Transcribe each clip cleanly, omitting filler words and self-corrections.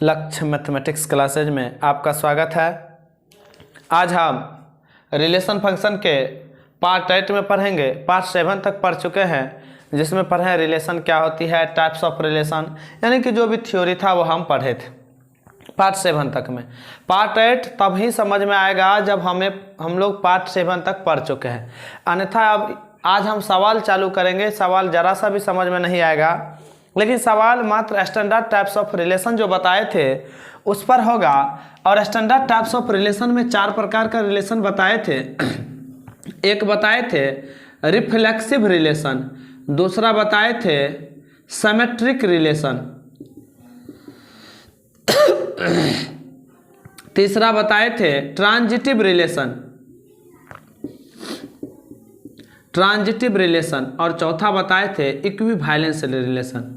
लक्ष्य mathematics classes में आपका स्वागत है। आज हम रिलेशन फंक्शन के पार्ट 8 में पढ़ेंगे। पार्ट 7 तक पढ़ चुके हैं, जिसमें पढ़े रिलेशन क्या होती है, टाइप्स ऑफ रिलेशन, यानी कि जो भी थ्योरी था वो हम पढ़े थे पार्ट 7 तक में। पार्ट 8 तब ही समझ में आएगा जब हम लोग पार्ट 7 तक पढ़ चुके हैं, अन्यथा अब आज हम सवाल चालू करेंगे। सवाल ज़रा सा भी समझ में नहीं आएगा, लेकिन सवाल मात्र स्टैंडर्ड टाइप्स ऑफ रिलेशन जो बताए थे उस पर होगा। और स्टैंडर्ड टाइप्स ऑफ रिलेशन में 4 प्रकार का रिलेशन बताए थे। एक बताए थे रिफ्लेक्सिव रिलेशन, दूसरा बताए थे सिमेट्रिक रिलेशन, तीसरा बताए थे ट्रांजिटिव रिलेशन और चौथा बताए थे इक्विवेलेंस रिलेशन।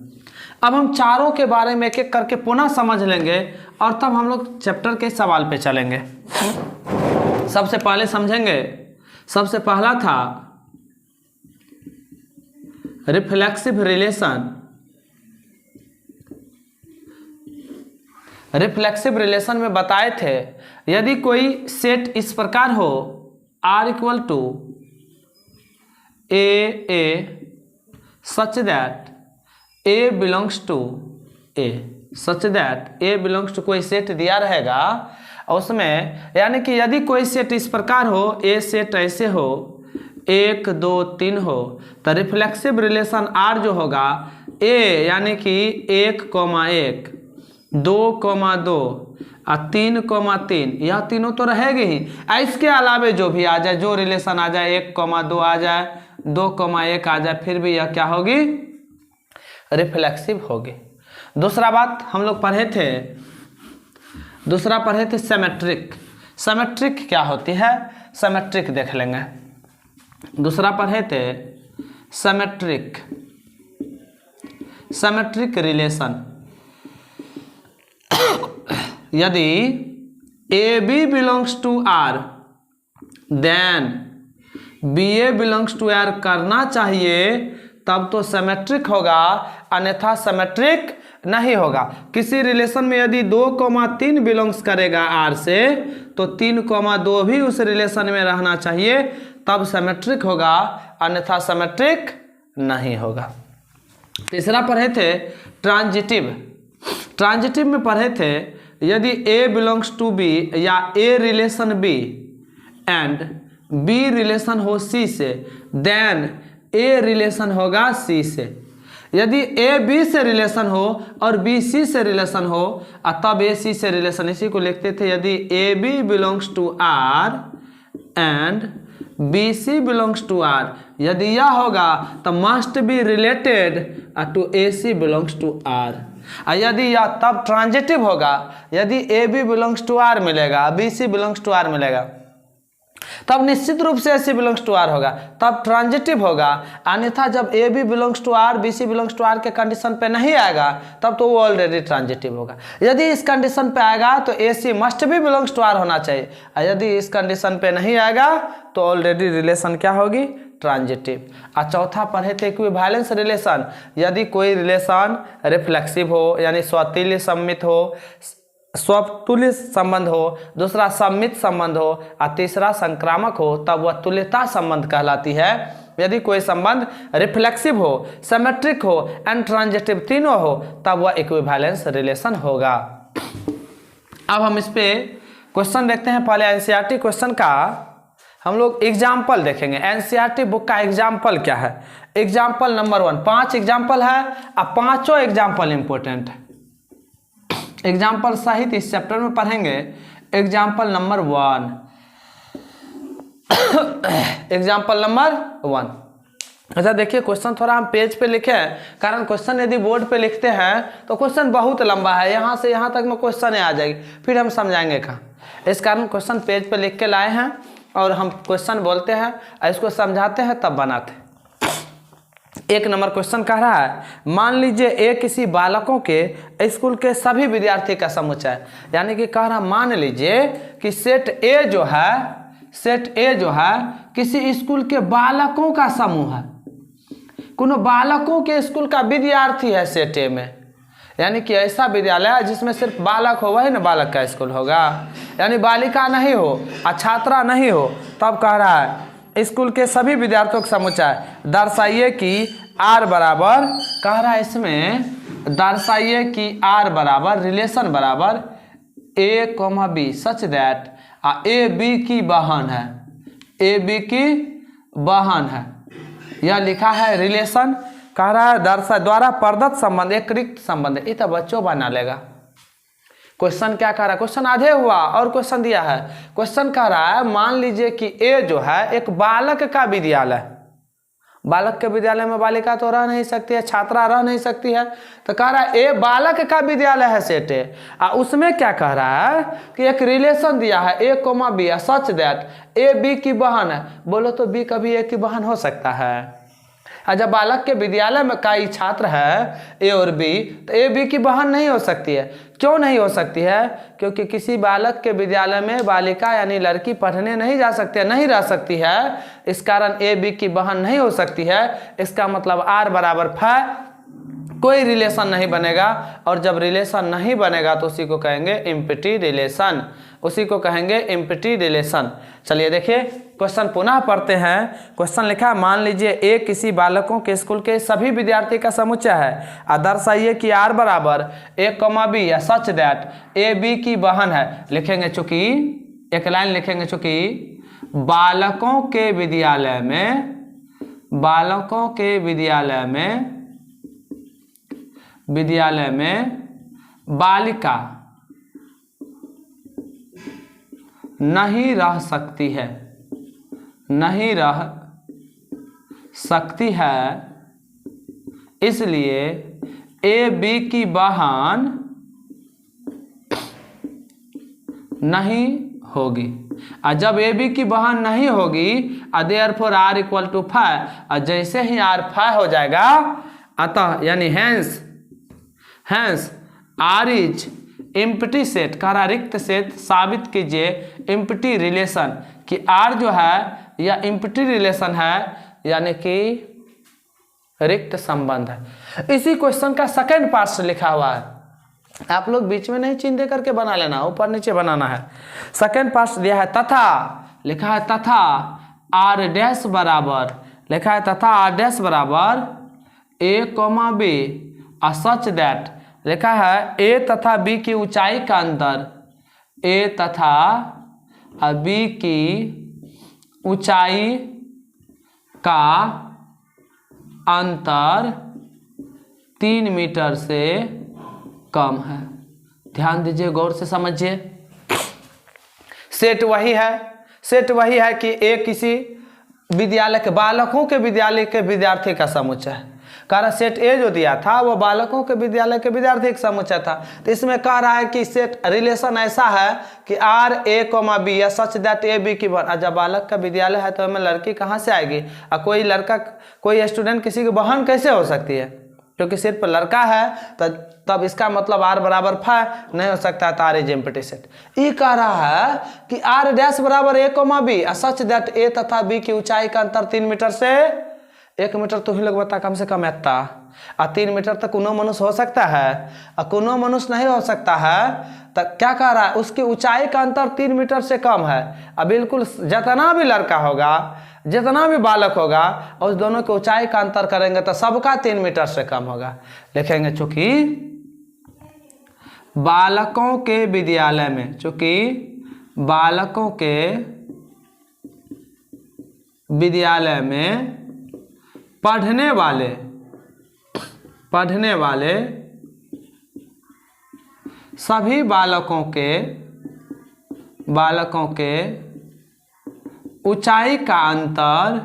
अब हम चारों के बारे में एक एक करके पुनः समझ लेंगे और तब हम लोग चैप्टर के सवाल पे चलेंगे। सबसे पहले समझेंगे, सबसे पहला था रिफ्लेक्सिव रिलेशन। रिफ्लेक्सिव रिलेशन में बताए थे यदि कोई सेट इस प्रकार हो R equal to A such that A belongs to A, such that A belongs to कोई सेट दिया रहेगा उसमें, यानी कि यदि कोई सेट इस प्रकार हो, A सेट ऐसे हो 1 2 3 हो, तो रिफ्लेक्सिव रिलेशन R जो होगा A यानी कि 1, 2, 2 और 3, 3, यह तीनों तो रहेगी ही। इसके अलावे जो भी आ जाए, जो रिलेशन आ जाए 1, 2 आ जाए, 2, 1 आ जाए, फिर भी यह क्या होगी, रिफ्लेक्सिव होगी। दूसरा बात हम लोग पढ़े थे सिमेट्रिक। सिमेट्रिक क्या होती है, सिमेट्रिक देख लेंगे। दूसरा पढ़े थे सिमेट्रिक रिलेशन। यदि AB belongs to R then BA belongs to R करना चाहिए, तब तो सिमेट्रिक होगा, अन्यथा सिमेट्रिक नहीं होगा। किसी रिलेशन में यदि 2, 3 बिलोंग्स करेगा R से, तो 3, 2 भी उस रिलेशन में रहना चाहिए, तब सिमेट्रिक होगा, अन्यथा सिमेट्रिक नहीं होगा। तीसरा पढ़े थे ट्रांजिटिव में पढ़े थे यदि A बिलोंग्स टू B या A relation B and B relation हो C से, देन A रिलेशन होगा C से। यदि A B से रिलेशन हो और B C से रिलेशन हो, तब A C से रिलेशन, इसी को लिखते थे यदि A B belongs to R and B C belongs to R, यदि यह होगा तो must be related to A C belongs to R। यदि यह तब ट्रांजिटिव होगा, यदि A B belongs to R मिलेगा, B C belongs to R मिलेगा, तब निश्चित रूप से A C belongs to R होगा, तब ट्रांजिटिव होगा। अन्यथा जब A B belongs to R B C belongs to R के कंडीशन पे नहीं आएगा, तब तो वो ऑलरेडी ट्रांजिटिव होगा। यदि इस कंडीशन पे आएगा तो A C मस्ट भी बिलोंग्स टू R होना चाहिए, यदि इस कंडीशन पे नहीं आएगा तो ऑलरेडी रिलेशन क्या होगी, ट्रांजिटिव। और चौथा पढ़े थे इक्विवेलेंस रिलेशन। यदि कोई रिलेशन रिफ्लेक्सिव हो यानी स्वतुल्य संबंध हो, दूसरा सम्मित संबंध हो और तीसरा संक्रामक हो, तब वह तुल्यता संबंध कहलाती है। यदि कोई संबंध रिफ्लेक्सिव हो, सिमेट्रिक हो एंड ट्रांजिटिव तीनों हो, तब वह इक्विवेलेंस रिलेशन होगा। अब हम इस पे क्वेश्चन देखते हैं। पहले एनसीईआरटी क्वेश्चन का हम लोग एग्जाम्पल देखेंगे। एनसीईआरटी बुक का एग्जाम्पल क्या है, एग्जाम्पल नंबर 1। 5 एग्जाम्पल है और पांचों एग्जाम्पल इंपोर्टेंट है। एग्जाम्पल सहित इस चैप्टर में पढ़ेंगे। Example number 1, example number 1। अच्छा देखिए, क्वेश्चन थोड़ा हम पेज पे लिखे हैं, कारण क्वेश्चन यदि बोर्ड पे लिखते हैं तो क्वेश्चन बहुत लंबा है, यहाँ से यहाँ तक में क्वेश्चन आ जाएगी, फिर हम समझाएंगे कहाँ। इस कारण क्वेश्चन पेज पे लिख के लाए हैं और हम क्वेश्चन बोलते हैं, इसको समझाते हैं, तब बनाते हैं। 1 नंबर क्वेश्चन कह रहा है, मान लीजिए A किसी बालकों के स्कूल के सभी विद्यार्थी का समुच्चय, यानी कि कह रहा मान लीजिए कि सेट A जो है किसी स्कूल के बालकों का समूह है। कोनो बालकों के स्कूल का विद्यार्थी है सेट ए में, यानी कि ऐसा विद्यालय है जिसमें सिर्फ बालक हो, वही ना बालक का स्कूल होगा, यानी बालिका नहीं हो और छात्रा नहीं हो। तब कह रहा है स्कूल के सभी विद्यार्थियों का समुच्चय दर्शाइए कि आर बराबर, कह रहा है इसमें दर्शाइए कि आर बराबर रिलेशन बराबर a comma b such that a b की बहन है, ए बी की बहन है। यह लिखा है रिलेशन, कह रहा है दर्शा द्वारा प्रदत्त संबंध एक रिक्त संबंध है। ये तो बच्चों बना लेगा। क्वेश्चन क्या कह रहा है, क्वेश्चन आधे हुआ और क्वेश्चन दिया है। क्वेश्चन कह रहा है मान लीजिए कि ए जो है एक बालक का विद्यालय, बालक के विद्यालय में बालिका तो रह नहीं सकती है, छात्रा रह नहीं सकती है, तो कह रहा है ए बालक का विद्यालय है सेट ए, उसमें क्या कह रहा है कि एक रिलेशन दिया है a comma b such that a b की बहन है। बोलो तो बी कभी ए की बहन हो सकता है? जब बालक के विद्यालय में कई छात्र है ए और बी, तो ए बी की बहन नहीं हो सकती है। क्यों नहीं हो सकती है? क्योंकि किसी बालक के विद्यालय में बालिका यानी लड़की पढ़ने नहीं जा सकती है, नहीं रह सकती है, इस कारण ए बी की बहन नहीं हो सकती है। इसका मतलब आर बराबर फाइ, कोई रिलेशन नहीं बनेगा, और जब रिलेशन नहीं बनेगा तो उसी को कहेंगे एम्प्टी रिलेशन, उसी को कहेंगे एम्प्टी रिलेशन। चलिए देखिए क्वेश्चन पुनः पढ़ते हैं। क्वेश्चन लिखा है मान लीजिए ए किसी बालकों के स्कूल के सभी विद्यार्थी का समुच्चय है, दर्शाइए कि आर बराबर ए कॉमा बी या सच दैट ए बी की बहन है। लिखेंगे चूंकि एक लाइन लिखेंगे, चूंकि बालकों के विद्यालय में, बालकों के विद्यालय में बालिका नहीं रह सकती है, नहीं रह सकती है, इसलिए ए बी की बहन नहीं होगी। और जब ए बी की बहन नहीं होगी therefore R equal to phi, और जैसे ही आर फाइ हो जाएगा अतः यानी hence R is empty set, कह रहा रिक्त सेट साबित कीजिए एम्प्टी रिलेशन कि आर जो है यह एम्प्टी रिलेशन है, यानी कि रिक्त संबंध है। इसी क्वेश्चन का सेकंड पार्ट से लिखा हुआ है, आप लोग बीच में नहीं चिन्ह दे करके बना लेना, ऊपर नीचे बनाना है। सेकंड पार्ट दिया है तथा, लिखा है तथा आर डैश बराबर, लिखा है तथा आर डैश बराबर a comma b such that, लिखा है ए तथा बी की ऊंचाई का अंतर, ए तथा बी की ऊंचाई का अंतर 3 मीटर से कम है। ध्यान दीजिए, गौर से समझिए। सेट वही है कि ए किसी विद्यालय के, बालकों के विद्यालय के विद्यार्थी का समुच्चय है। कारण सेट ए जो दिया था वो बालकों के विद्यालय के विद्यार्थी का समुच्चय था, तो इसमें कह रहा है कि सेट रिलेशन ऐसा है कि आर ए कॉमा बी या सच दैट ए बी की बहन। जब बालक का विद्यालय है तो हमें लड़की कहाँ से आएगी, और कोई लड़का, कोई स्टूडेंट किसी की बहन कैसे हो सकती है? क्योंकि सिर्फ लड़का है तो तब इसका मतलब आर बराबर फाइ नहीं हो सकता है, तो आर इज एम्प्टी सेट। ये कह रहा है कि आर डैश बराबर a comma b such that ए तथा बी की ऊंचाई का अंतर 3 मीटर से 1 मीटर, तो ही लोग बता कम से कम इतना, और 3 मीटर तक कोनो मनुष्य हो सकता है, और कोनो मनुष्य नहीं हो सकता है, तो क्या कह रहा है उसकी ऊंचाई का अंतर 3 मीटर से कम है। अब बिल्कुल जितना भी लड़का होगा, जितना भी बालक होगा, उस दोनों की ऊंचाई का अंतर करेंगे तो सबका 3 मीटर से कम होगा। लिखेंगे चूंकि बालकों के विद्यालय में, चूंकि बालकों के विद्यालय में पढ़ने वाले सभी बालकों के ऊंचाई का अंतर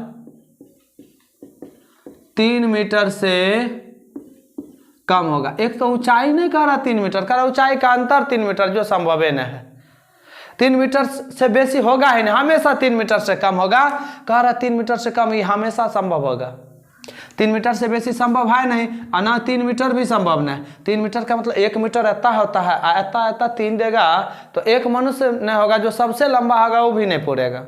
3 मीटर से कम होगा। एक तो ऊंचाई नहीं कह रहा 3 मीटर, कह रहा ऊंचाई का अंतर 3 मीटर, जो संभव है नहीं है। 3 मीटर से बेसी होगा ही नहीं, हमेशा 3 मीटर से कम होगा। कह रहा 3 मीटर से कम, ये हमेशा संभव होगा। 3 मीटर से बेसी संभव है नहीं, और ना 3 मीटर भी संभव नहीं। 3 मीटर का मतलब 1 मीटर इतना होता है, इतना 3 देगा तो एक मनुष्य नहीं होगा, जो सबसे लंबा होगा वो भी नहीं पूरेगा।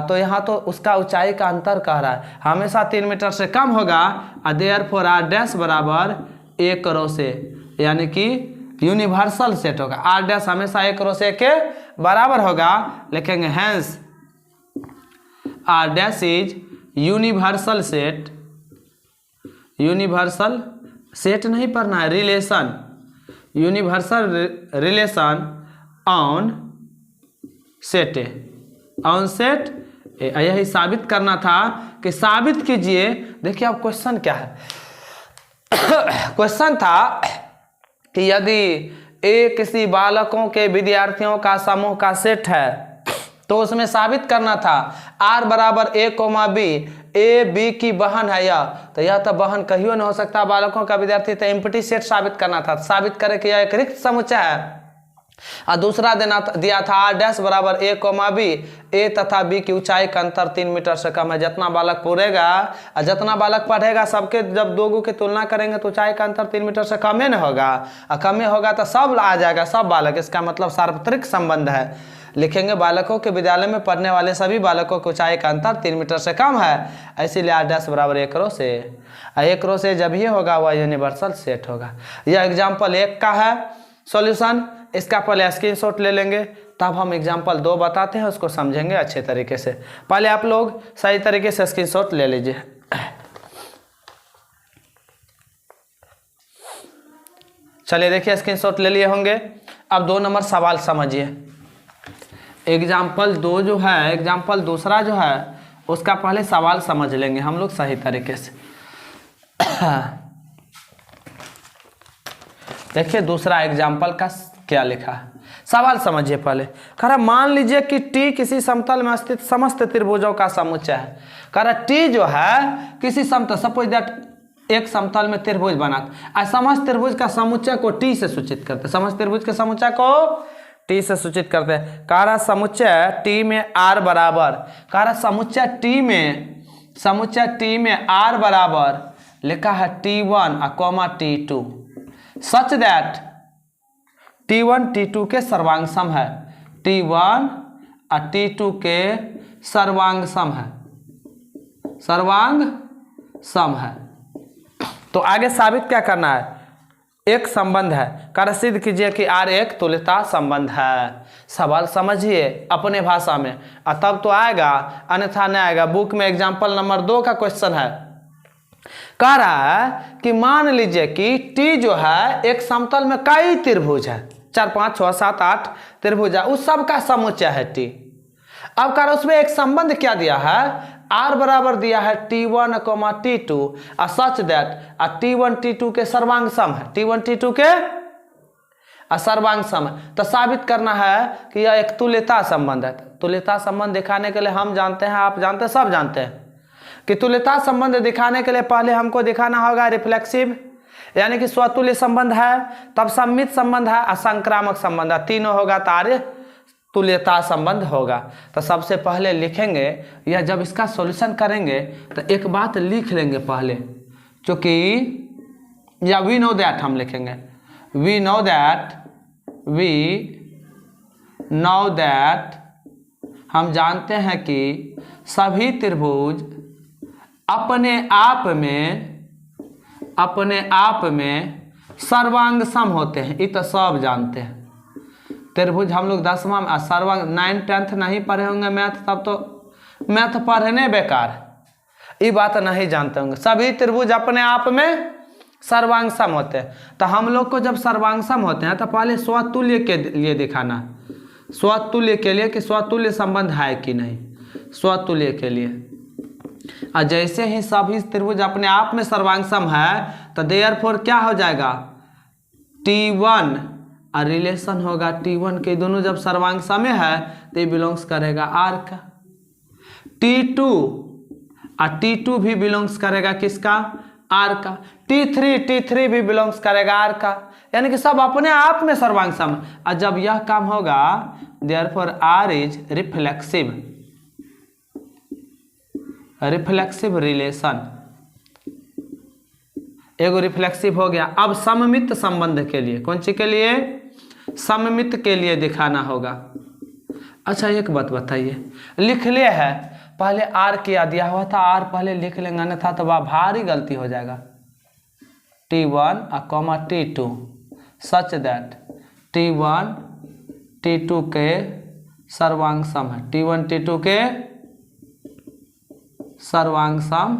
तो यहाँ तो उसका ऊंचाई का अंतर कह रहा है हमेशा 3 मीटर से कम होगा, देयरफॉर आर डैश बराबर एक रो से, यानी कि यूनिवर्सल सेट होगा। आर डैश हमेशा एक रो से के बराबर होगा, लिखेंगे hence R dash is universal set, universal set नहीं पढ़ना है, relation, universal relation on set A, on set A. यही साबित करना था कि साबित कीजिए। देखिए अब क्वेश्चन क्या है क्वेश्चन था कि यदि ए किसी बालकों के विद्यार्थियों का समूह का सेट है तो उसमें साबित करना था आर बराबर ए कोमा बी, ए बी की बहन है यह, तो यह तो बहन कहियो नहीं हो सकता बालकों का विद्यार्थी, तो एम्प्टी सेट साबित करना था। साबित करे कि यह एक रिक्त समुच्चय है। और दूसरा दिया था आर डैश बराबर ए कोमा बी, ए तथा बी की ऊंचाई का अंतर 3 मीटर से कम है। जितना बालक पढ़ेगा और जितना बालक पढ़ेगा सबके जब दो गो की तुलना करेंगे तो ऊंचाई का अंतर 3 मीटर से कम ही नहीं होगा, और कम ही होगा तो सब आ जाएगा, सब बालक। इसका मतलब सार्वत्रिक संबंध है। लिखेंगे बालकों के विद्यालय में पढ़ने वाले सभी बालकों की ऊंचाई का अंतर 3 मीटर से कम है, इसीलिए आर डैश बराबर एक रो से। एक रो से जब ये होगा वह यूनिवर्सल सेट होगा। यह एग्जाम्पल 1 का है सॉल्यूशन। इसका पहले स्क्रीनशॉट ले लेंगे, तब हम एग्जाम्पल 2 बताते हैं, उसको समझेंगे अच्छे तरीके से। पहले आप लोग सही तरीके से स्क्रीनशॉट ले लीजिए। चलिए देखिए स्क्रीनशॉट ले लिए होंगे। अब 2 नंबर सवाल समझिए। एग्जाम्पल 2 जो है, एग्जाम्पल दूसरा जो है उसका पहले सवाल समझ लेंगे हम लोग सही तरीके से। देखिए दूसरा एग्जाम्पल का क्या लिखा है, सवाल समझिए पहले। कह रहा मान लीजिए कि टी किसी समतल में स्थित समस्त त्रिभुजों का समुच्चय है। कह रहा टी जो है किसी समतल, सपोज दैट एक समतल में त्रिभुज बना, समस्त त्रिभुज का समुच्चय को टी से सूचित करते, समस्त त्रिभुज के समुच्चय को टी से सूचित करते हैं। कह रहा समुच्चय टी में आर बराबर, कह रहा समुच्चय टी में आर बराबर लिखा है T1 coma T2 such that T1 T2 के सर्वांग सम है, T1 और T2 के सर्वांग सम है, सर्वांग सम है। तो आगे साबित क्या करना है, एक संबंध है। कर सिद्ध कीजिए कि आर एक तुल्यता संबंध है। सवाल समझिए अपने भाषा में, तब तो आएगा, अन्यथा नहीं आएगा। बुक में एग्जाम्पल नंबर 2 का क्वेश्चन है। कह रहा है कि मान लीजिए कि टी जो है एक समतल में कई त्रिभुज है, 4 5 6 7 8 त्रिभुज है, उस सब का समुच्चय है टी। अब कह रहा उसमें एक संबंध क्या दिया है, आर बराबर दिया है T1 कोमा T2 और सच दैट T1 T2 के सर्वांग सम है, T1 T2 के सर्वांग सम है। तो साबित करना है कि यह एक तुल्यता संबंध है। तुल्यता संबंध दिखाने के लिए हम जानते हैं, आप जानते हैं, सब जानते हैं कि तुल्यता संबंध दिखाने के लिए पहले हमको दिखाना होगा रिफ्लेक्सिव, यानी कि स्वतुल्य संबंध है, तब सम्मित संबंध है और संक्रामक संबंध है। तीनों होगा तो तुल्यता संबंध होगा। तो सबसे पहले लिखेंगे, या जब इसका सॉल्यूशन करेंगे तो एक बात लिख लेंगे पहले, क्योंकि या वी नो दैट हम लिखेंगे, वी नो दैट हम जानते हैं कि सभी त्रिभुज अपने आप में सर्वांग सम होते हैं। ये तो सब जानते हैं। त्रिभुज हम लोग 10वां में सर्वांग 9 10th नहीं पढ़े होंगे मैथ, तब तो मैथ पढ़ने बेकार, ये बात नहीं जानते होंगे। सभी त्रिभुज अपने आप में सर्वांग सम होते हैं। तो हम लोग को जब सर्वांग सम होते हैं तो पहले स्वतुल्य के लिए दिखाना, स्वतुल्य के लिए कि स्वतुल्य संबंध है कि नहीं, स्वतुल्य के लिए। और जैसे ही सभी त्रिभुज अपने आप में सर्वांग सम है तो देयरफॉर क्या हो जाएगा, T1 और रिलेशन होगा T1 के, दोनों जब सर्वांग सम है तो ये बिलोंग्स करेगा R का। T2 और T2 भी बिलोंग्स करेगा किसका, R का। T3 भी बिलोंग्स करेगा R का, यानी कि सब अपने आप में सर्वांग सम। और जब यह काम होगा therefore R is reflexive relation, एगो रिफ्लेक्सिव हो गया। अब सममित संबंध के लिए, कौन सी के लिए, सममित के लिए दिखाना होगा। अच्छा एक बात बताइए, लिख ले है पहले R किया दिया हुआ था, R पहले लिख लेंगे, अन्यथा तो वह भारी गलती हो जाएगा। T1 comma T2 such that T1 T2 के सर्वांग सम है, T1 T2 के सर्वांग सम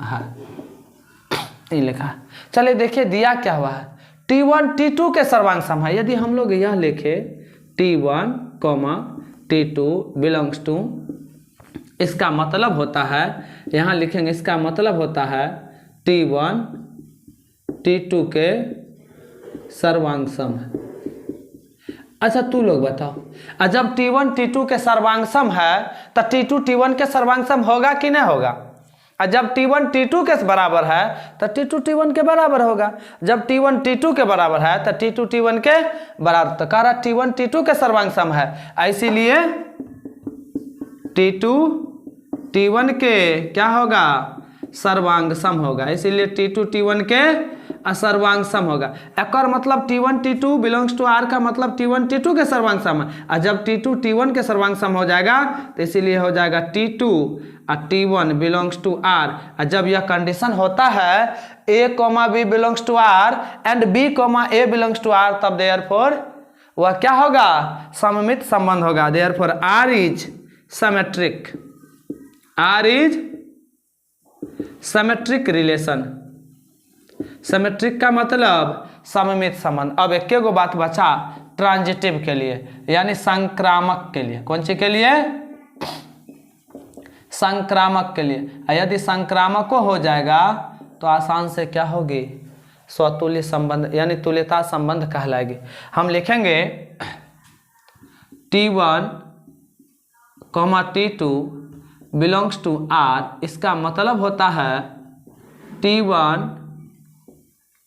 है, ये लिखा। चलिए देखिए दिया क्या हुआ है, T1 T2 के सर्वांग सम है। यदि हम लोग यह लिखे T1 T2 बिलोंग्स टू, इसका मतलब होता है, यहाँ लिखेंगे इसका मतलब होता है T1 T2 के सर्वांग सम है। अच्छा तू लोग बताओ, जब T1 T2 के सर्वांग सम है तो T2 T1 के सर्वांग सम होगा कि नहीं होगा? और जब T1 T2 के बराबर है तो T2 T1 के बराबर होगा। जब T1 T2 के बराबर है तो T2 T1 के बराबर, तो कह रहा T1 T2 के सर्वांग सम है, इसीलिए T2 T1 के क्या होगा? सर्वांग सम होगा, इसीलिए T2 T1 के सर्वांग सम होगा। एक और मतलब T1 T2 belongs to R का मतलब T1 T2 के सर्वांग सम है, और जब T2 T1 के सर्वांग सम हो जाएगा तो इसीलिए हो जाएगा T2 और T1 बिलोंग्स टू R। और जब यह कंडीशन होता है A, B belongs to R and B, A belongs to R, तब देयरफॉर वह क्या होगा? सममित संबंध होगा। Therefore R is symmetric, R is symmetric relation. Symmetric का मतलब सममित संबंध। अब एक गो बात बचा ट्रांजिटिव के लिए, यानी संक्रामक के लिए। कौन सी के लिए? संक्रामक के लिए। यदि संक्रामक हो जाएगा तो आसान से क्या होगी? स्वतुल्य संबंध यानी तुल्यता संबंध कहलाएगी। हम लिखेंगे T1 T2 belongs to R, इसका मतलब होता है T1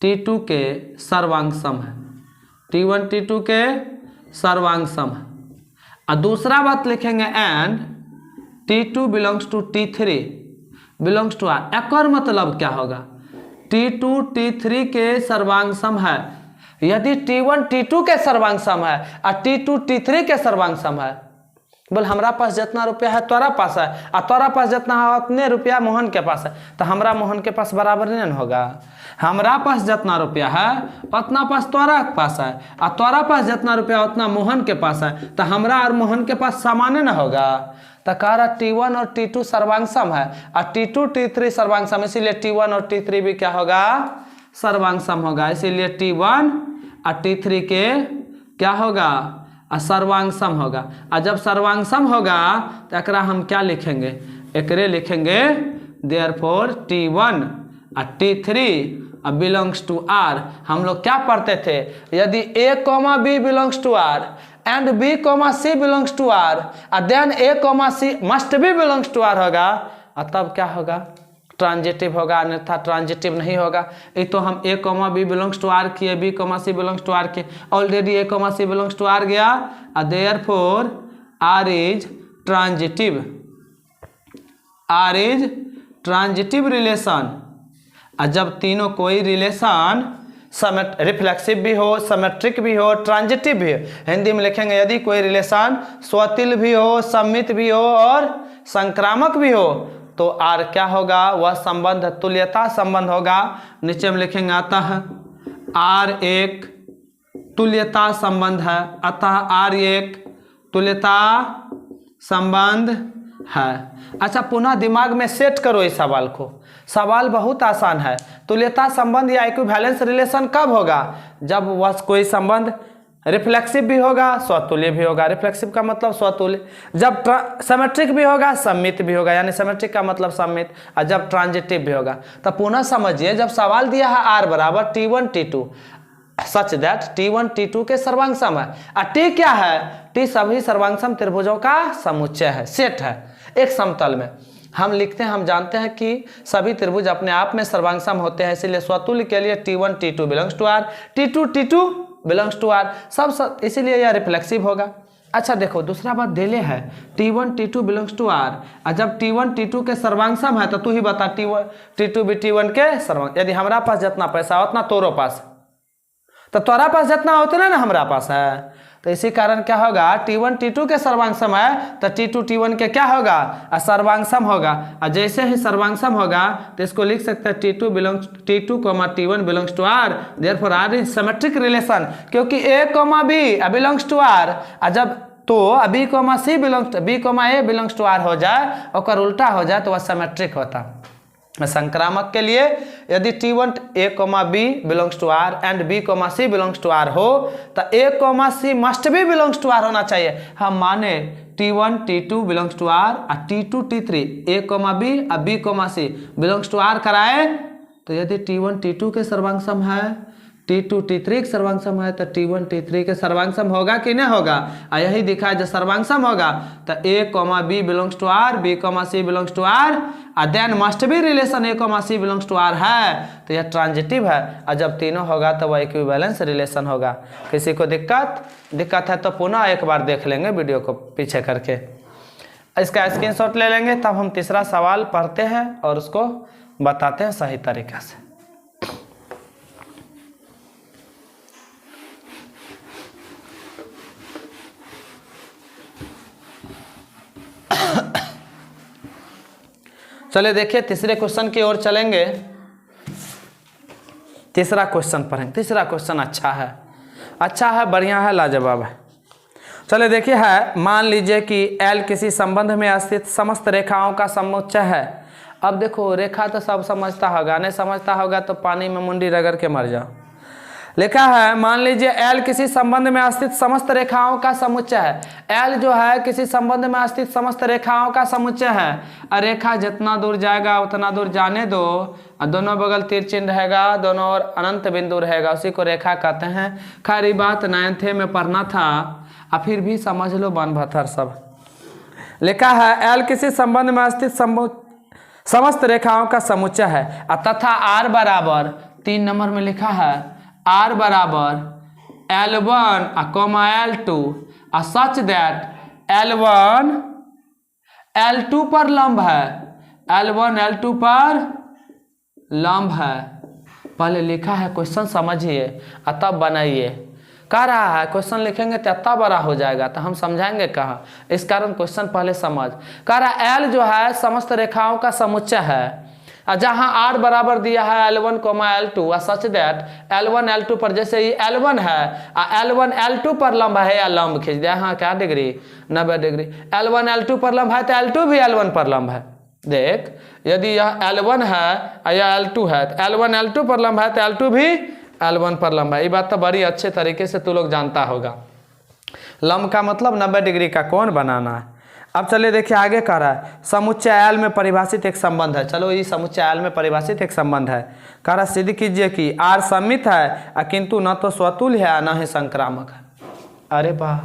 T2 के सर्वांग सम है, T1 T2 के सर्वांग सम है। और दूसरा बात लिखेंगे and T2 belongs to T3 belongs to R। एक और मतलब क्या होगा? T2 T3 के सर्वांग सम है। यदि T1 T2 के सर्वांग सम है और T2 T3 के सर्वांग सम है, बोल हमरा पास जितना रुपया है तोरा पास है, और तोरा पास जितना है उतने रुपया मोहन के पास है, तो हमरा मोहन के पास बराबर नहीं होगा। हमरा पास जितना रुपया है उतना पास तोरा के पास है, और तोरा पास जितना रुपया उतना मोहन के पास है, तो हमरा और मोहन के पास समान न होगा। तो कह रहा T1 और T2 सर्वांग सम है और T2 T3 सर्वांग सम, इसीलिए T1 और T3 भी क्या होगा? सर्वांग सम होगा। इसीलिए T1 और T3 के क्या होगा? सर्वांग सम होगा। और जब सर्वांग सम होगा तो एकरा हम क्या लिखेंगे? एकरे लिखेंगे देयरफॉर T1 और T3 बिलोंग्स टू R। हम लोग क्या पढ़ते थे? यदि A, B belongs to R and B, C belongs to R और then A, C must be belongs to R होगा, और तब क्या होगा? ट्रांजिटिव होगा, अन्यथा ट्रांजिटिव नहीं होगा। ये तो हम A, B belongs to R किए, B, C belongs to R किए, already A, C belongs to R गया, therefore R is transitive, R is transitive relation. और जब तीनों कोई रिलेशन रिफ्लेक्सिव भी हो, सिमेट्रिक भी हो, ट्रांजिटिव भी हो, हिंदी में लिखेंगे यदि कोई रिलेशन स्वतुल्य भी हो, सम्मित भी हो और संक्रामक भी हो, तो R क्या होगा? वह संबंध तुल्यता संबंध होगा। नीचे में लिखेंगे अतः R एक तुल्यता संबंध है, अतः R एक तुल्यता संबंध है। अच्छा पुनः दिमाग में सेट करो इस सवाल को, सवाल बहुत आसान है। तुल्यता संबंध या इक्विवेलेंस रिलेशन कब होगा? जब वह कोई संबंध रिफ्लेक्सिव भी होगा, स्वतुल्य भी होगा। रिफ्लेक्सिव का मतलब स्वतुल्य। जब सिमेट्रिक भी होगा, सम्मित भी होगा, यानी सिमेट्रिक का मतलब सम्मित। और जब ट्रांजिटिव भी होगा। तो पुनः समझिए, जब सवाल दिया है R बराबर T1 T2 such that T1 T2 के सर्वांग सम है, और T क्या है? T सभी सर्वांग सम त्रिभुजों का समुच्चय है, सेट है एक समतल में। हम लिखते हैं, हम जानते हैं कि सभी त्रिभुज अपने आप में सर्वांग सम होते हैं, इसलिए स्वतुल्य के लिए T1 T2 belongs to R, T2 T2 belongs to R, सब इसीलिए यह रिफ्लेक्सिव होगा। अच्छा देखो दूसरा बात देले है T1 T2 belongs to R, और जब T1 T2 के सर्वांग सम है तो तू ही बता T1 T2 भी T1 के सर्वांग। यदि हमारा पास जितना पैसा उतना तोरो पास, तो तोरा पास जितना है उतना ना हमारा पास है। तो इसी कारण क्या होगा, T1 T2 के सर्वांगसम है तो T2 T1 के क्या होगा, सर्वांगसम होगा। और जैसे ही सर्वांगसम होगा तो इसको लिख सकते हैं T2 T1 belongs to R, therefore R is symmetric relation, क्योंकि A, B belongs to R। और जब तो B, A belongs to R हो जाए और उल्टा हो जाए तो वह सिमेट्रिक होता। संक्रामक के लिए यदि T1 A, B belongs to R and B, C belongs to R हो तो A, C मस्ट भी बिलोंग्स टू R होना चाहिए। हम माने T1 T2 belongs to R और T2 T3 A, B और B, C belongs to R कराए तो यदि T1 T2 के सर्वांगसम है, T2 T3 के सर्वांगसम है तो T1 T3 के सर्वांगसम होगा कि नहीं होगा। और यही दिखा है जो सर्वांगसम होगा तो A, B belongs to R, B, C belongs to R और देन मस्ट भी relation A, C belongs to R है तो यह ट्रांजिटिव है। और जब तीनों होगा तो वह इक्विवेलेंस रिलेशन होगा। किसी को दिक्कत है तो पुनः एक बार देख लेंगे वीडियो को पीछे करके, इसका स्क्रीनशॉट ले लेंगे, तब हम तीसरा सवाल पढ़ते हैं और उसको बताते हैं सही तरीके से। चलिए देखिए तीसरे क्वेश्चन की ओर चलेंगे। तीसरा क्वेश्चन पढ़ेंगे। तीसरा क्वेश्चन अच्छा है, बढ़िया है, लाजवाब है। चलिए देखिए है, मान लीजिए कि L किसी संबंध में स्थित समस्त रेखाओं का समुच्चय है। अब देखो रेखा तो सब समझता होगा, नहीं समझता होगा तो पानी में मुंडी रगड़ के मर जाओ। लिखा है मान लीजिए L किसी संबंध में स्थित समस्त रेखाओं का समुच्चय है। L जो है किसी संबंध में स्थित समस्त रेखाओं का समुच्चय है। और रेखा जितना दूर जाएगा उतना दूर जाने दो, और दोनों बगल तीर चिन्ह रहेगा, दोनों ओर अनंत बिंदु रहेगा, उसी को रेखा कहते हैं। खैर ये बात 9th में पढ़ना था, और फिर भी समझ लो बन भतर सब। लिखा है L किसी संबंध में स्थित समस्त रेखाओं का समुच्चय है तथा R बराबर 3 नंबर में लिखा है R बराबर L1, L2 such that L1 L2 पर लंब है, L1 L2 पर लंब है। पहले लिखा है क्वेश्चन समझिए तब बनाइए। कह रहा है क्वेश्चन लिखेंगे तो इतना बड़ा हो जाएगा तो हम समझाएंगे कहाँ, इस कारण क्वेश्चन पहले समझ। कह रहा है L जो है समस्त रेखाओं का समुच्चय है, जहाँ R बराबर दिया है L1, L2 such that L1 L2 पर, जैसे ये L1 है L1 L2 पर लंब है या लंब खींच दिया, हाँ क्या डिग्री 90 डिग्री। L1 L2 पर लंब है तो L2 भी L1 पर लंब है। देख यदि यह L1 है या L2 है तो L1 L2 पर लंब है तो L2 भी L1 पर लंब है। ये बात तो बड़ी अच्छे तरीके से तू लोग जानता होगा। लंब का मतलब 90 डिग्री का कोण बनाना है। अब चलिए देखिए आगे कह रहा है समुच्चय L में परिभाषित एक संबंध है। चलो ये समुच्चय L में परिभाषित एक संबंध है। कह रहा सिद्ध कीजिए कि R सममित है किंतु न तो स्वतुल्य है न ही संक्रामक है। अरे वाह,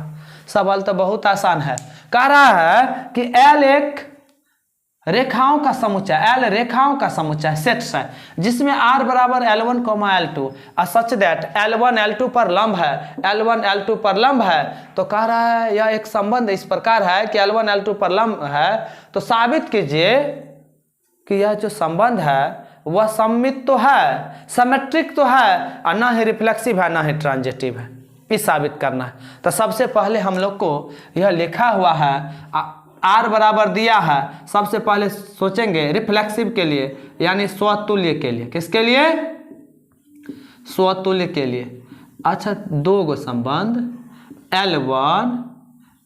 सवाल तो बहुत आसान है। कह रहा है कि L एक रेखाओं का समुच्चय, L रेखाओं का समुच्चय सेट्स है, जिसमें R बराबर L1, L2 such that L1 L2 पर लंब है, L1 L2 पर लंब है। तो कह रहा है यह एक संबंध इस प्रकार है कि L1 L2 पर लंब है, तो साबित कीजिए कि यह जो संबंध है वह सममित तो है, सिमेट्रिक तो है, और न ही रिफ्लेक्सिव है न ही ट्रांजिटिव है। इस साबित करना है। तो सबसे पहले हम लोग को यह लिखा हुआ है R बराबर दिया है, सबसे पहले सोचेंगे रिफ्लेक्सिव के लिए यानी स्वतुल्य के लिए। किसके लिए? स्वतुल्य के लिए। अच्छा, दो गो संबंध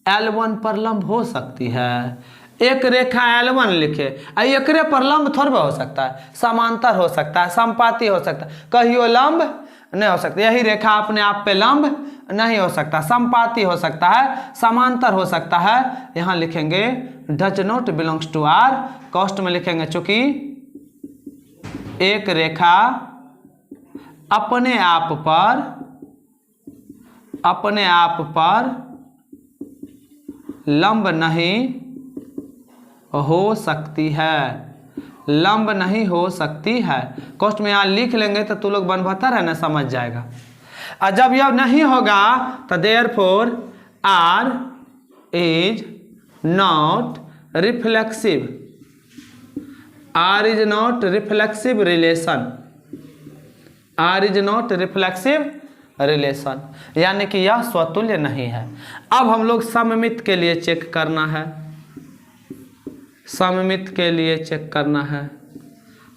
L1 पर लंब हो सकती है। एक रेखा L1 लिखे, एक पर लंब थोड़ा हो सकता है, समांतर हो सकता है, समपाती हो सकता है, कहियो लंब नहीं हो सकता। यही रेखा अपने आप पे लंब नहीं हो सकता, समपाती हो सकता है, समांतर हो सकता है। यहां लिखेंगे does not belongs to R, कॉस्ट में लिखेंगे चूंकि एक रेखा अपने आप पर लंब नहीं हो सकती है, लंब नहीं हो सकती है। कॉस्ट में यहां लिख लेंगे तो तू लोग बनभतर है ना, समझ जाएगा। और जब यह नहीं होगा तो therefore R is not reflexive, R is not reflexive relation, R is not reflexive relation, यानी कि यह स्वतुल्य नहीं है। अब हम लोग सममित के लिए चेक करना है, सममित के लिए चेक करना है।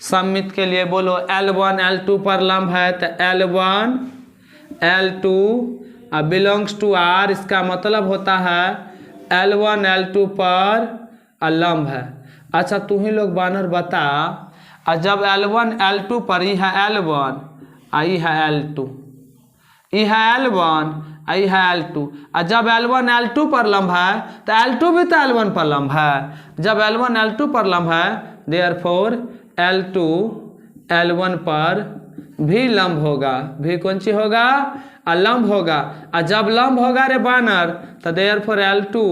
सममित के लिए बोलो L1 L2 पर लंब है तो L1 L2 belongs to R, इसका मतलब होता है L1 L2 पर लंब है। अच्छा तू ही लोग बानर बता, जब L1 L2 पर ई है L1 आई है L2, ई है L1 आई है L2, जब L1 L2 पर लंब है तो L2 भी तो L1 पर लंब है। जब L1 L2 पर लंब है देयरफॉर L2 L1 पर भी लंब होगा, भी कौन सी होगा, लंब होगा। और जब लंब होगा रे बानर तो therefore L2,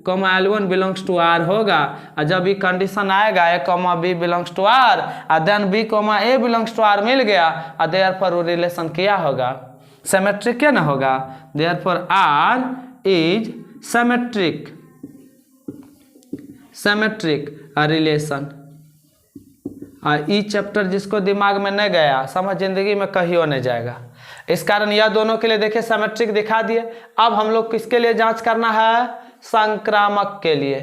L1 belongs to R होगा। और जब ये कंडीशन आएगा A, B belongs to R और then B, A belongs to R मिल गया और देयरफॉर वो रिलेशन क्या होगा, सिमेट्रिक क्या ना होगा। Therefore R is symmetric, symmetric relation. E chapter जिसको दिमाग में नहीं गया समझ जिंदगी में कहीं नहीं जाएगा। इस कारण यह दोनों के लिए देखिए सिमेट्रिक दिखा दिए। अब हम लोग किसके लिए जांच करना है, संक्रामक के लिए,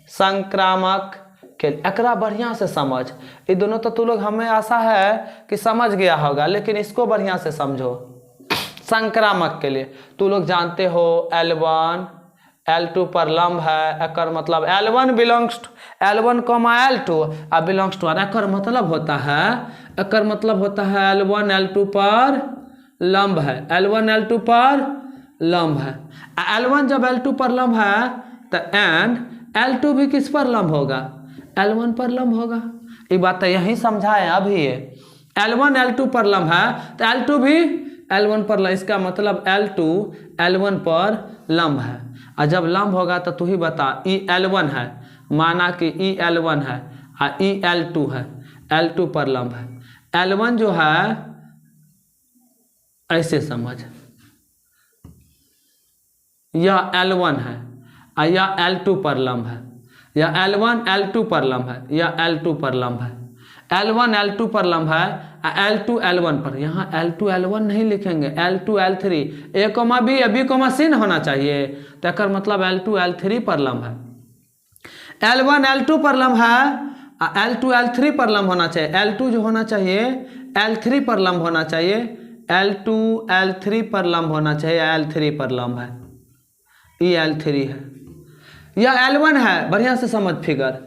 संक्रामक के लिए। एकरा बढ़िया से समझ, ये दोनों तो तू लोग हमें आशा है कि समझ गया होगा, लेकिन इसको बढ़िया से समझो। संक्रामक के लिए तू लोग जानते हो L1 L2 पर लंब है, एकर मतलब L1 belongs to L1, L2 belongs to R। एकर मतलब होता है, एकर मतलब होता है L1 L2 पर लंब है, L1 L2 पर लंब है। L1 जब L2 पर लंब है तो एंड L2 भी किस पर लंब होगा, L1 पर लंब होगा। ये बात तो यही समझाएं अभी ये। L1 L2 पर लंब है तो L2 भी L1 पर लंब, इसका मतलब L2 L1 पर लंब है। और जब लंब होगा तो तू ही बता, ई L1 है, माना कि ई L1 है और ई L2 है, L2 पर लंब है। L1 जो है ऐसे समझ, यह L1 है और यह L2 पर लंब है, यह L1 L2 पर लंब है, यह L2 पर लंब है। L1 L2 पर लंब है, L2 L1 पर। यहाँ L2 L1 नहीं लिखेंगे, L2 L3, A, B या B, C होना चाहिए, तो इसका मतलब L2 L3 पर लंब है। L1 L2 पर लंब है, L2 L3 पर लंब होना चाहिए। L2 जो होना चाहिए L3 पर लंब होना चाहिए, L2 L3 पर लंब होना चाहिए, L3 पर लंब है, ये L3 है। यह L1 है, बढ़िया से समझ फिगर।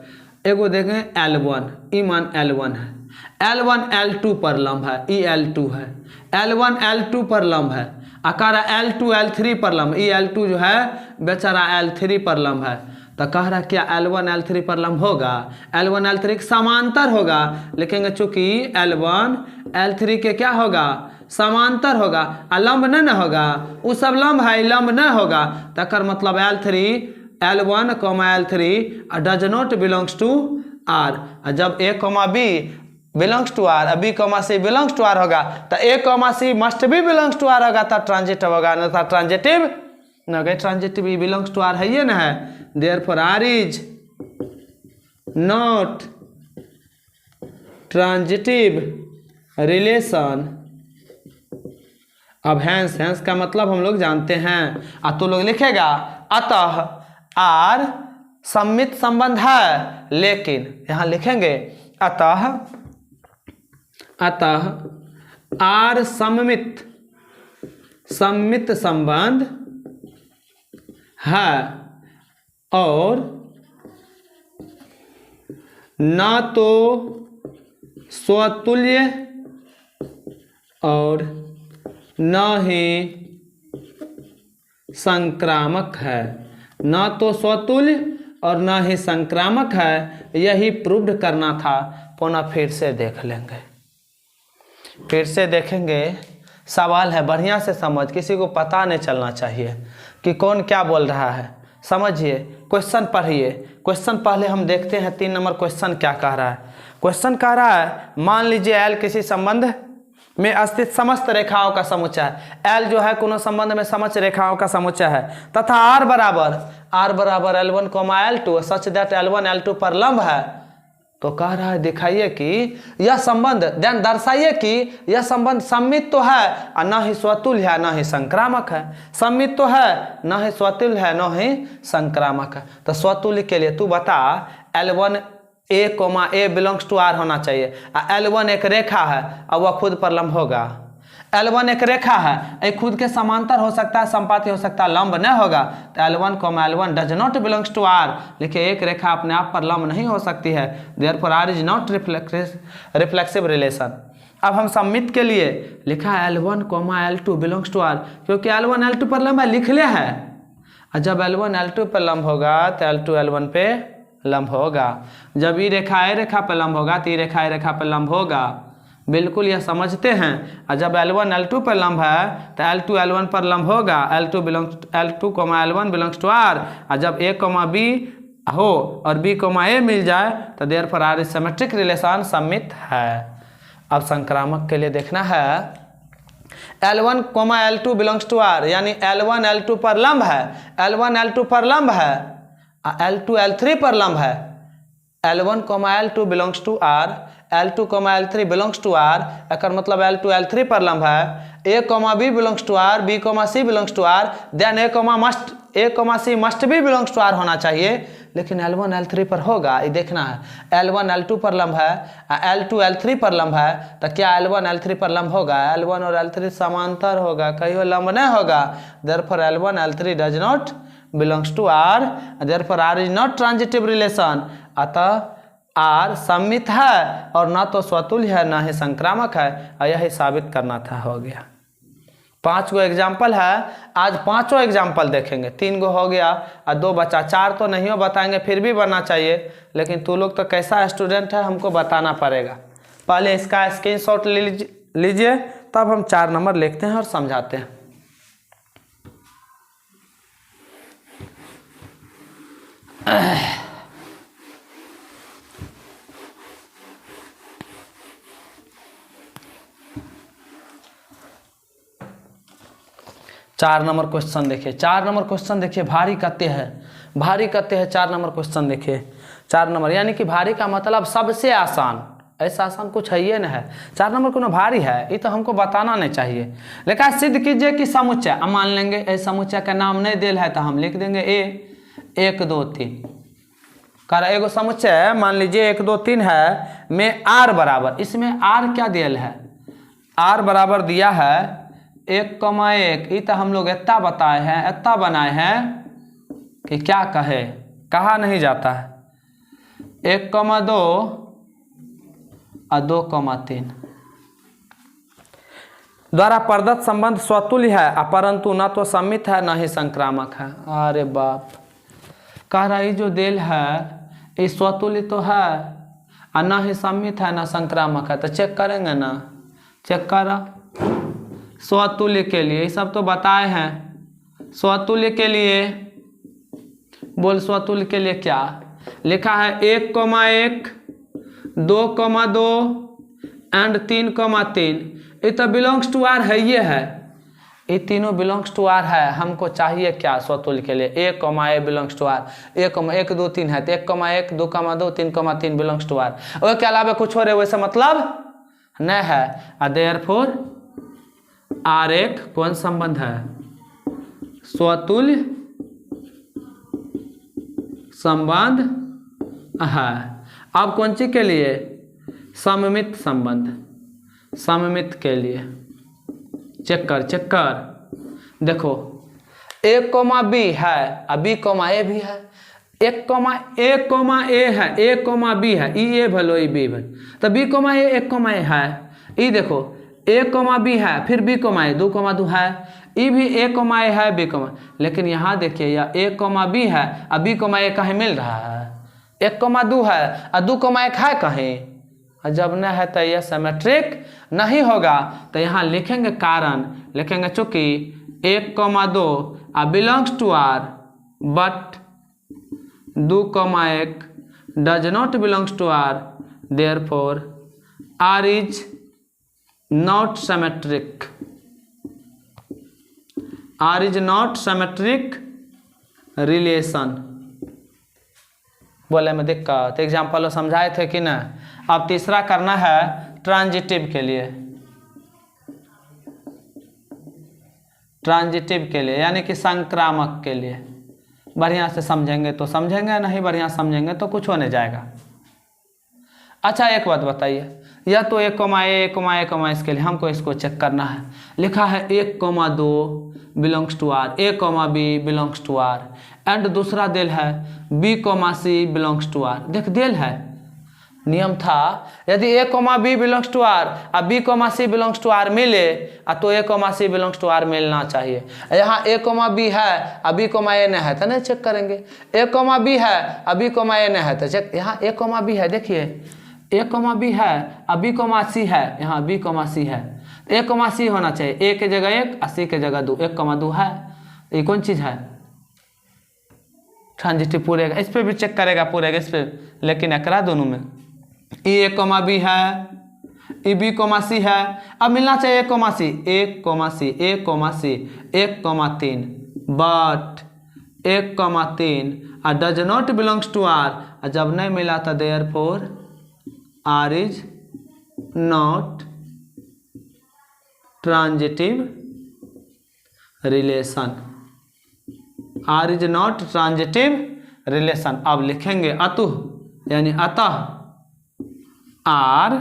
एगो देखें L1, ई मान L1 है, L1 L2 पर लंब है, ई L2 है। L1 L2 पर लंब है, अकारा L2 L3 पर लंब, ई L2 जो है बेचारा L3 पर लंब है। तो कह रहा क्या L1 L3 पर लंब होगा, L1 L3 के समांतर होगा। लिखेंगे चूंकि L1 L3 के क्या होगा, समांतर होगा, लंब न होगा, वो सब लंब है, लंब न होगा। तकर मतलब L1, L3 does not belongs to R। जब A, B belongs to R, B, C belongs to R होगा तो A, C मस्ट भी बिलोंग्स टू R होगा, तब ट्रांजिटिव होगा, न था ट्रांजिटिव न गए। ट्रांजिटिव बिलोंग्स टू R है ये ना है, therefore R is not transitive relation. अब हैंस, हैंस का मतलब हम लोग जानते हैं। तो लोग लिखेगा अतः R सम्मित संबंध है, लेकिन यहां लिखेंगे अतः, अतः R सम्मित, सम्मित संबंध है और न तो स्वतुल्य और न ही संक्रामक है, न तो स्वतुल्य और न ही संक्रामक है। यही प्रूव्ड करना था। पुनः फिर से देख लेंगे, फिर से देखेंगे। सवाल है, बढ़िया से समझ, किसी को पता नहीं चलना चाहिए कि कौन क्या बोल रहा है। समझिए, क्वेश्चन पढ़िए। क्वेश्चन पहले हम देखते हैं 3 नंबर क्वेश्चन क्या कह रहा है। क्वेश्चन कह रहा है मान लीजिए L किसी संबंध में स्थित समस्त रेखाओं का समुच्चय है। L जो है कोनो संबंध में समस्त रेखाओं का समुच्चय है तथा R बराबर L1, L2 such that L1 L2 पर लंब है। तो कह रहा है दिखाइए कि यह संबंध, देन दर्शाइए कि यह संबंध सम्मित तो है और न ही स्वतुल्य है न ही संक्रामक है। सम्मित तो है, न ही स्वतुल्य है, न ही संक्रामक है। तो स्वतुल्य के लिए तू बता, L1 A, belongs to R होना चाहिए। L1 एक रेखा है और वह खुद पर लंब होगा। L1 एक रेखा है, एक खुद के समांतर हो सकता है, संपाती हो सकता है, लंब नहीं होगा। तो L1, does not belongs to R। लिखिए एक रेखा अपने आप पर लंब नहीं हो सकती है, therefore R is not reflexive relation. अब हम सम्मित के लिए लिखा है L1, L2 belongs to R, क्योंकि L1 L2 पर लंब है, लिख लिया है। और जब L1 L2 पर लंब होगा तो L2 L1 पे लंब होगा। जब ये रेखा ए रेखा पर लंब होगा तो ये रेखा ए रेखा पर लंब होगा। बिल्कुल यह समझते हैं। और जब L1 L2 पर लंब है तो L2 L1 पर लंब होगा। L2, L1 belongs to R। और जब A, B हो और B, A मिल जाए तो therefore R is symmetric relation, सम्मित है। अब संक्रामक के लिए देखना है L1, L2 belongs to R, यानी L1 L2 पर लंब है, L1 L2 पर लंब है, L2 L3 पर लंब है। L1, L2 belongs to R, L2, L3 belongs to R, एक मतलब L2 L3 पर लंब है। A, B belongs to R, B, C belongs to R, then A, C must भी बिलोंग्स टू R होना चाहिए। लेकिन L1 L3 पर होगा, ये देखना है। L1 L2 पर लंब है, L2 L3 पर लंब है, तो क्या L1 L3 पर लंब होगा? L1 और L3 समांतर होगा, कहीं लंब नहीं होगा। Therefore L1 L3 does not belongs to R, therefore R is not transitive relation. अतः R सम्मित है और ना तो स्वतुल्य है ना ही संक्रामक है, और यही साबित करना था। हो गया। 5 गो एग्जाम्पल है, आज 5 एग्जाम्पल देखेंगे। 3 गो हो गया और 2 बचा। 4 तो नहीं हो बताएंगे, फिर भी बनना चाहिए। लेकिन तू लोग तो कैसा स्टूडेंट है, हमको बताना पड़ेगा। पहले इसका स्क्रीनशॉट लीजिए, तब हम 4 नंबर लिखते हैं और समझाते हैं। चार नंबर क्वेश्चन देखिए। 4 नंबर क्वेश्चन देखिए, भारी कहते हैं, भारी कहते हैं। 4 नंबर क्वेश्चन देखिए। 4 नंबर यानी कि भारी का मतलब सबसे आसान, ऐसा आसान कुछ है ये न है। 4 नंबर को भारी है, ये तो हमको बताना नहीं चाहिए। लेकिन सिद्ध कीजिए कि समुच्चय, अब मान लेंगे ए समुच्चय का नाम नहीं दिल है तो हम लिख देंगे ए 1 2 3 कर एगो समुच्चय मान लीजिए 1 2 3 है में R बराबर, इसमें R क्या दियल है? R बराबर दिया है 1,1। ये तो हम लोग इतना बताए हैं, इतना बनाए हैं कि क्या कहे, कहा नहीं जाता है। 1,2 और 2,3 द्वारा प्रदत्त संबंध स्वतुल्य है, परंतु न तो सम्मित है न ही संक्रामक है। अरे बाप, कह रहा है जो देल है ये स्वतुल्य तो है और न ही सम्मित है न संक्रामक है। तो चेक करेंगे ना, चेक करा। स्वतुल्य के लिए ये सब तो बताए हैं। स्वतुल्य के लिए बोल, स्वतुल्य के लिए क्या लिखा है? 1,1 2,2 एंड 3,3। ये तो बिलोंग्स टू R है, ये है, ये तीनों बिलोंग्स टू R है। हमको चाहिए क्या स्वतुल्य के लिए? 1,A बिलोंग्स टू R, 1 2 3 है तो 1,1 2,2 3,3 बिलोंग्स टू R। और के अलावा कुछ हो रहे वैसे मतलब नहीं है। देयरफॉर R एक कौन संबंध है? स्वतुल्य संबंध है। अब कौन सी के लिए? सममित संबंध, सममित के लिए। चेक कर, चेक कर। देखो A, B है और B, A भी है। 1,A है, A, B है, ई ए भलो ई बी भलो, तो B, A 1,A है। ई देखो A, B है, फिर B, A 2,2 है, ई भी A, है B, लेकिन यहाँ देखिए यह A, B है और B, A कहीं मिल रहा है? 1,2 है और 2,1 है कहीं? जब न है तो यह सिमेट्रिक नहीं होगा। तो यहाँ लिखेंगे कारण, लिखेंगे चूंकि 1,2 belongs to R but 2,1 does not belongs to R, therefore R is not symmetric, R is not symmetric relation. बोले में दिक्कत, एग्जाम्पल समझाए थे कि ना। अब तीसरा करना है ट्रांजिटिव के लिए, ट्रांजिटिव के लिए यानी कि संक्रामक के लिए। बढ़िया से समझेंगे तो समझेंगे, नहीं बढ़िया समझेंगे तो कुछ होने जाएगा। अच्छा एक बात बताइए, या तो 1,A, इसके लिए हमको इसको चेक करना है। लिखा है 1,2 belongs to R, A,B belongs to R, and दूसरा दिल है B,C बिलोंग्स टू आर। देख दिल है, नियम था यदि A,B बिलोंग्स टू आर और B,C बिलोंग्स टू आर मिले तो A,C बिलोंग्स टू आर मिलना चाहिए। यहाँ A,B है और B,A नहीं है तो नहीं चेक करेंगे। A,B है और B,A नहीं है तो चेक। यहाँ A,B है, देखिए A,B है और B,C है, यहाँ B,C है। A,C होना चाहिए, A के जगह 1 और C के जगह 2, 1,2 है। ये कौन चीज़ है? ट्रांजिटिव पूरेगा, इस पर भी चेक करेगा पूरेगा इस पर, लेकिन एकरा दोनों में A,B है, ये B,C है। अब मिलना चाहिए A,C, 1,3 बट 1,3 और does not belongs to R. जब नहीं मिला था therefore R is not transitive relation, R is not transitive relation. अब लिखेंगे अतः यानी अतः आर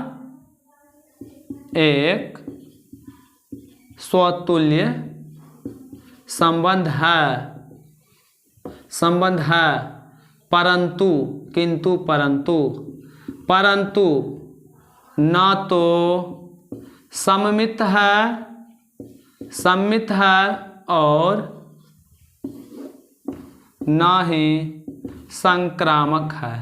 एक स्वतुल्य संबंध है, परंतु किंतु परंतु न तो सममित है और न ही संक्रामक है।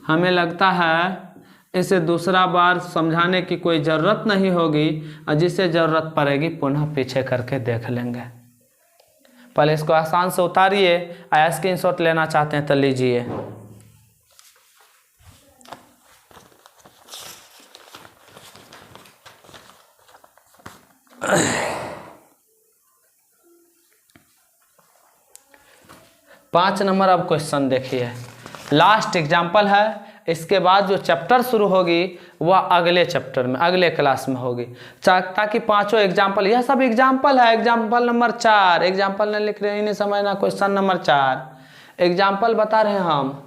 हमें लगता है इसे दूसरा बार समझाने की कोई ज़रूरत नहीं होगी, और जिसे ज़रूरत पड़ेगी पुनः पीछे करके देख लेंगे। पहले इसको आसान से उतारिए, स्क्रीनशॉट लेना चाहते हैं तो लीजिए। पाँच नंबर अब क्वेश्चन देखिए, लास्ट एग्जाम्पल है। इसके बाद जो चैप्टर शुरू होगी वह अगले चैप्टर में, अगले क्लास में होगी, ताकि पांचों एग्जाम्पल, यह सब एग्जाम्पल है। एग्जाम्पल नंबर 4, एग्जाम्पल नहीं लिख रहे, नहीं समझना। क्वेश्चन नंबर 4 एग्जाम्पल बता रहे हैं हम।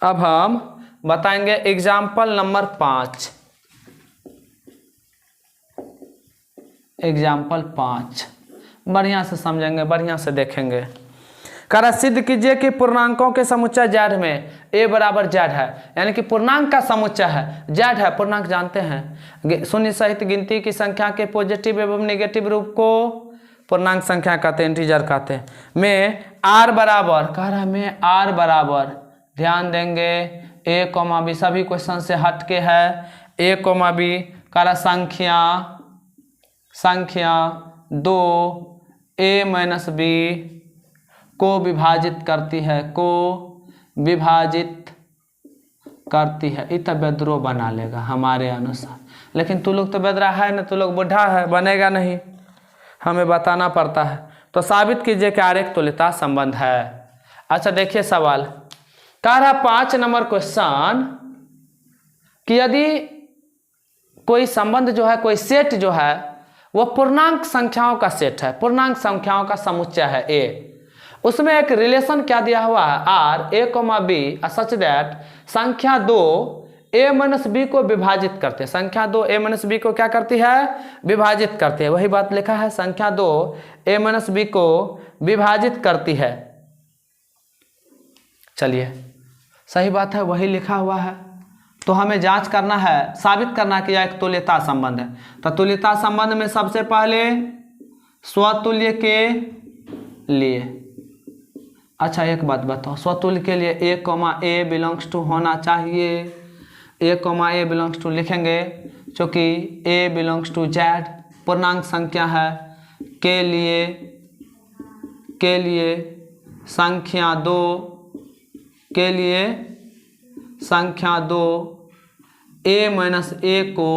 अब हम बताएंगे एग्जाम्पल नंबर 5। एग्जाम्पल 5 बढ़िया से समझेंगे, बढ़िया से देखेंगे। करा सिद्ध कीजिए कि पूर्णांकों के समुच्चय z में a बराबर z है, यानी कि पूर्णांक का समुच्चय है, z है। पूर्णांक जानते हैं, शून्य सहित गिनती की संख्या के पॉजिटिव एवं नेगेटिव रूप को पूर्णांक संख्या कहते हैं, इंटीजर कहते हैं। में r बराबर, कह रहा है में r बराबर, ध्यान देंगे A,B सभी क्वेश्चन से हट के है। A,B कह रहा संख्या 2A-B को विभाजित करती है, इत बेदरो बना लेगा हमारे अनुसार। लेकिन तू लोग तो बेदरा है ना, तू लोग बुढ़ा है, बनेगा नहीं, हमें बताना पड़ता है। तो साबित कीजिए कि आरेख तुल्यता संबंध है। अच्छा देखिए सवाल कह रहा 5 नंबर क्वेश्चन कि यदि कोई संबंध जो है, कोई सेट जो है वह पूर्णांक संख्याओं का सेट है, पूर्णांक संख्याओं का समुच्चय है A, उसमें एक रिलेशन क्या दिया हुआ है R, A,B सच दैट संख्या 2A-B को विभाजित करते हैं। संख्या 2A-B को क्या करती है? विभाजित करती है। वही बात लिखा है, संख्या 2A-B को विभाजित करती है। चलिए सही बात है, वही लिखा हुआ है। तो हमें जांच करना है, साबित करना कि यह एक तुल्यता संबंध है। तो तुल्यता संबंध में सबसे पहले स्वतुल्य के लिए, अच्छा एक बात बताओ, स्वतुल्य के लिए A,A बिलोंग्स टू होना चाहिए। A,A बिलोंग्स टू लिखेंगे क्योंकि A बिलोंग्स टू Z पूर्णांक संख्या है। के लिए संख्या 2 A-A को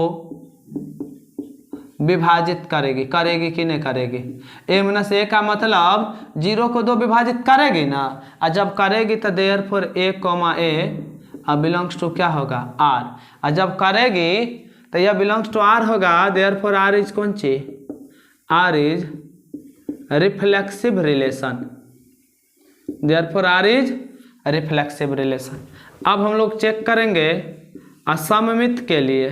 विभाजित करेगी, करेगी कि नहीं करेगी? a माइनस a का मतलब 0 को 2 विभाजित करेगी ना, और जब करेगी तो therefore a comma a belongs to क्या होगा? r, और जब करेगी तो यह बिलोंग्स टू r होगा, देयरफॉर r इज कौन चीज? r is reflexive relation, therefore r is reflexive relation. अब हम लोग चेक करेंगे असममित के लिए।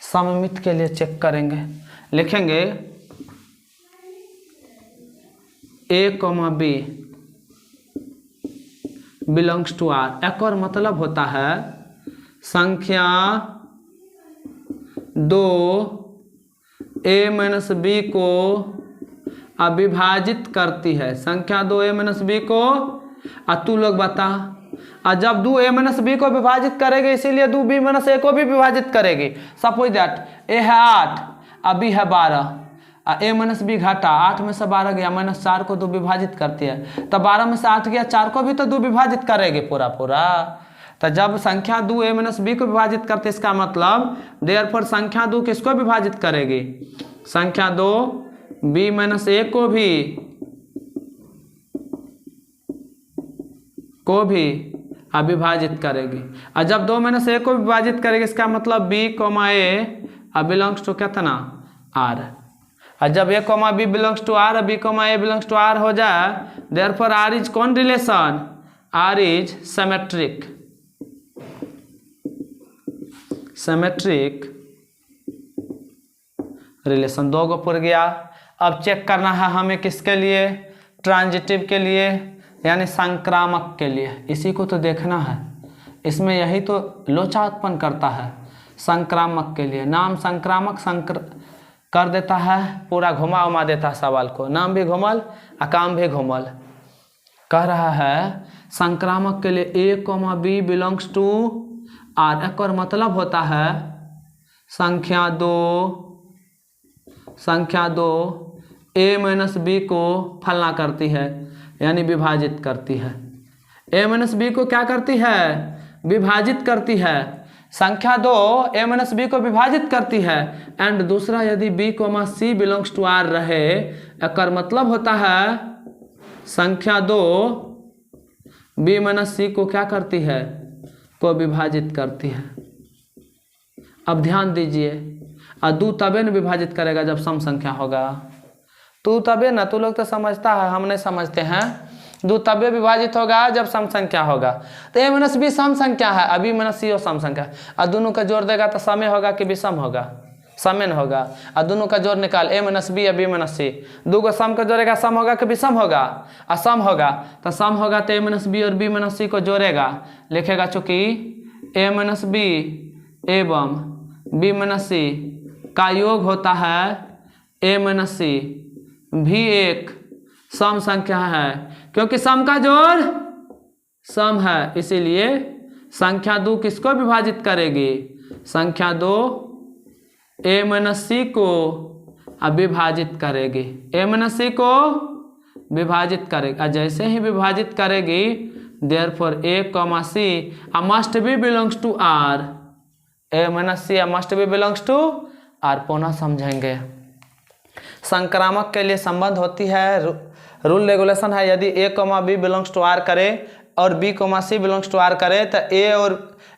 सममित के लिए चेक करेंगे, लिखेंगे a comma b belongs to r। एक और मतलब होता है संख्या 2 a माइनस b को अविभाजित करती है, संख्या 2 a माइनस b को। तू लोग बता, और जब 2 a माइनस b को विभाजित करेगी इसीलिए 2 b माइनस a को भी विभाजित करेगी। सपोज दैट a है 8 और b है 12, a माइनस b घटा, 8 में से 12 गया, माइनस 4 को 2 विभाजित करती है, तो 12 में से 8 गया, 4 को भी तो 2 विभाजित करेगी पूरा पूरा। तो जब संख्या 2 a माइनस b को विभाजित करते इसका मतलब देयरफॉर संख्या 2 किसको विभाजित करेगी? संख्या 2 b माइनस a को भी अविभाजित करेगी, और जब 2 माइनस a को विभाजित करेगी इसका मतलब b comma a belongs to कितना? r, और जब a comma b belongs to r, b comma a belongs to r हो जाए, देयरफॉर r इज कौन रिलेशन? r is symmetric, symmetric relation. 2 को पुर गया। अब चेक करना है हमें किसके लिए? ट्रांजिटिव के लिए, यानी संक्रामक के लिए। इसी को तो देखना है, इसमें यही तो लोचा उत्पन्न करता है। संक्रामक के लिए नाम संक्रामक कर देता है, पूरा घुमा उमा देता है सवाल को, नाम भी घुमल और काम भी घुमल। कह रहा है संक्रामक के लिए a comma b belongs to r। एक और मतलब होता है संख्या 2 a माइनस b को फलना करती है, यानी विभाजित करती है। a माइनस b को क्या करती है? विभाजित करती है। संख्या 2 a माइनस b को विभाजित करती है। एंड दूसरा यदि b comma c belongs to r रहे, एक मतलब होता है संख्या 2 b माइनस c को क्या करती है? को विभाजित करती है। अब ध्यान दीजिए, और 2 तबे न विभाजित करेगा जब सम संख्या होगा। तू तबे ना, तू लोग तो समझता है, हम नहीं समझते हैं। 2 तबे विभाजित होगा जब सम संख्या होगा। तो a माइनस b सम संख्या है, अभी माइनस c सम संख्या है, और दोनों का जोड़ देगा तो समय होगा कि विषम होगा? समेन होगा। और दोनों का जोड़ निकाल, a माइनस b या b माइनस c, 2 को सम का जोड़ेगा, सम होगा कि विषम होगा? असम होगा। तो सम होगा तो a माइनस b और b माइनस c को जोड़ेगा, लिखेगा चूंकि a माइनस b एवं b माइनस c का योग होता है a माइनस c, भी एक सम संख्या है, क्योंकि सम का जोड़ सम है, इसीलिए संख्या 2 किसको विभाजित करेगी? संख्या 2 a माइनस c को विभाजित करेगी, a माइनस c को विभाजित करेगी। और जैसे ही विभाजित करेगी therefore a comma c must be belongs to r, a minus c must be belongs to r। पुनः समझेंगे। संक्रामक के लिए संबंध होती है, रूल रेगुलेशन है, यदि a comma b belongs to r करे और b comma c belongs to r करे तो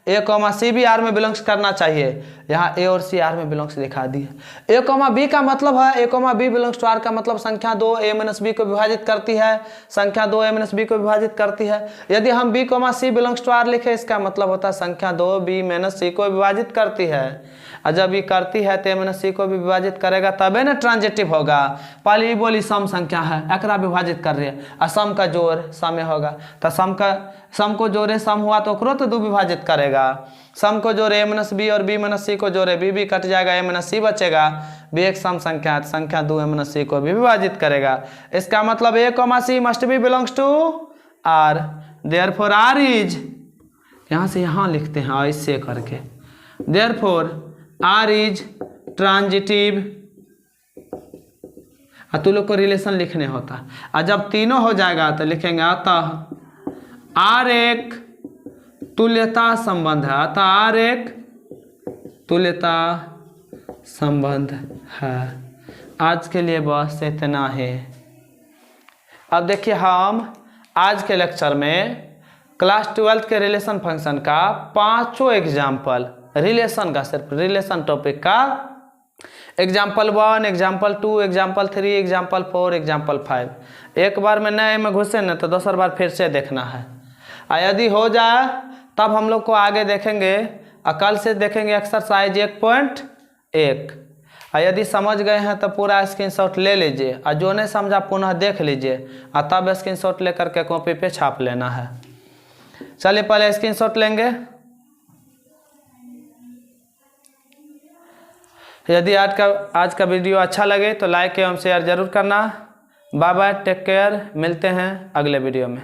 a कॉमा c भी r में बिलोंग्स करना चाहिए। यहाँ a और c r में बिलोंग्स दिखा दिए। a कॉमा b का मतलब है, a comma b belongs to r का मतलब संख्या 2 a माइनस b को विभाजित करती है, संख्या 2 a माइनस b को विभाजित करती है। यदि हम b comma c belongs to r लिखे, इसका मतलब होता है संख्या 2 b माइनस c को विभाजित करती है, और जब ये करती है तो a माइनस c को भी विभाजित करेगा, तबे ना ट्रांजिटिव होगा। पहले ही बोली सम संख्या है, एकरा विभाजित कर रही है, और सम का जोड़ सम होगा, तो सम को जोड़े सम हुआ तो ओकरो तो 2 विभाजित करेगा। सम को जोड़े a माइनस b और b माइनस c को जोड़े b कट जाएगा, a माइनस c बचेगा, b एक सम संख्या है, संख्या 2 a माइनस c को भी विभाजित करेगा। इसका मतलब a comma c must be belongs to r, therefore r is, यहाँ से यहाँ लिखते हैं ऐसे करके, देयरफॉर r इज ट्रांजिटिव। तू लोग को रिलेशन लिखने होता, और जब तीनों हो जाएगा तो लिखेंगे अतः r एक तुल्यता संबंध है, अतः आर एक तुल्यता संबंध है। आज के लिए बस इतना ही। अब देखिए हम आज के लेक्चर में क्लास 12 के रिलेशन फंक्शन का 5 एग्जाम्पल, रिलेशन का, सिर्फ रिलेशन टॉपिक का example 1, example 2, example 3, example 4, example 5 एक बार में नए में घुसे न तो दूसर बार फिर से देखना है। यदि हो जाए तब हम लोग को आगे देखेंगे, कल से देखेंगे एक्सरसाइज 1.1। यदि समझ गए हैं तो पूरा स्क्रीनशॉट ले लीजिए, और जो नहीं समझा पुनः देख लीजिए, और तब स्क्रीनशॉट लेकर के कॉपी पे छाप लेना है। चलिए पहले स्क्रीनशॉट लेंगे। यदि आज का वीडियो अच्छा लगे तो लाइक एवं शेयर जरूर करना। बाय बाय, टेक केयर, मिलते हैं अगले वीडियो में।